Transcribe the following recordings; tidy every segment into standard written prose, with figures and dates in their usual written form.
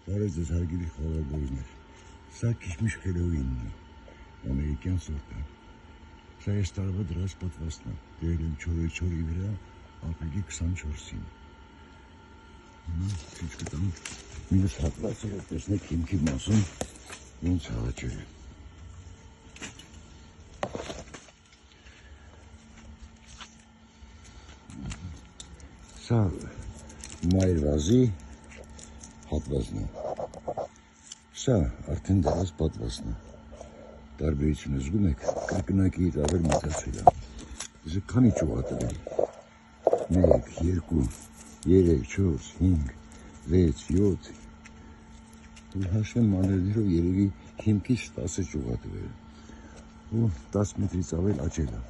Բարև ձեզ հարգելի խաղաղորներ, սա քիշմիշ խելովինն է, ամերիկյան սորտը, սա ես տարվա դրած պատվաստն է, դրել եմ չորի վրա ապրիլի 24-ին, ինչ կտամ, մինուս հատվածը տեսնեք հիմքի մասում, ոնց հաղաճել է, սա մայրվազի հատվածն է, սա արդեն դրած պատվաստն է, տարբերությունը զգում եք, կրկնակիից ավել մտածել է, ես քանի ճուղ տվել, 1, 2, 3, 4, 5, 6, 7, ու հաշվեմ մանրերներով երևի հիմքից 10 ճուղ տվել, ու 10 մետրից ավել աճել է,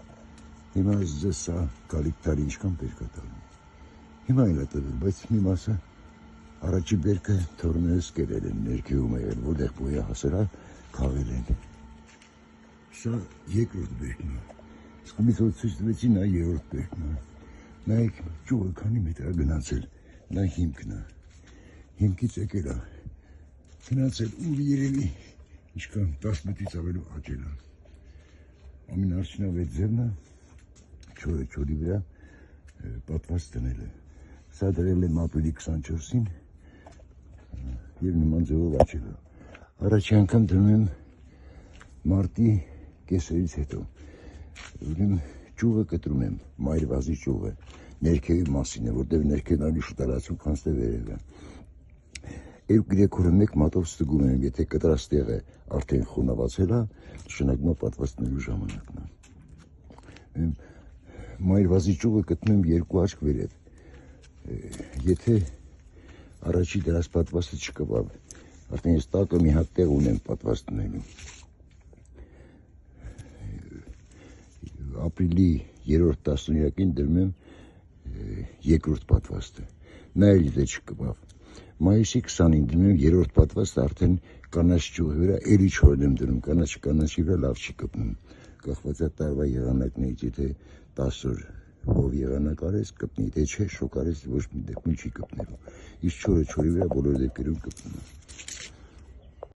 հիմա ձեզ սա գալիք տարի ինչքան բերք է տալու, հիմա էլ է տվել, բայց մի մասը առաջի բերքը թորներս կերել են, ներքևում է եղել, որտեղ բոյա հասել է, քաղել են, սա երկրորդ բերքն է, սկումից որ ցույց տվեցի, նա երրորդ բերքն է, նայեք ճուղը քանի մետր է գնացել, նա հիմքն է, հիմքից եկել է, գնացել ու երևի ինչքան 10 մետրից ավելու աճել է, ամենաարդյունավետ ձևն է, չորի վրա պատված դնել է, սա դրել եմ ապրիլի 24-ին և նման ձևով աճել է, առաջի անգամ դնում եմ մարտի կեսերից հետո, ուրեմն ճուղը կտրում եմ, մայրվազի ճուղը, ներքևի մասին է, որտեղ ներքևն ավելի շուտ արացում, քան ստե վերևը, 2-3 օրը մեկ մատով ստգում եմ, եթե կտրած տեղը արդեն խոնավացել է, նշանակում է պատվաստնելու ժամանակն է, մայրվազի ճուղը կտնում եմ 2 աչք վերև, եթե առաջի դրած պատվաստը չկպավ, արդեն ես տակը մի հատ տեղ ունեմ պատվաստ դնելու, ապրիլի 3-րդ տասնյակին դնում եմ երկրորդ պատվաստը, նա էլ եթե չկպավ, մայիսի 20-ին դնում եմ երրորդ պատվաստը արդեն կանաչ ճյուղի վրա, էլի չոր եմ դնում, կանաչի վրա լավ չի կպնում, կախված է տարվա եղանակներից, եթե 10 օր հով եղանակ արես կպնի, եթե չէ շոկ արես ոչ մի դեպքում չի կպնելու, իսկ չորի վրա բոլոր դեպքերում կպնում է։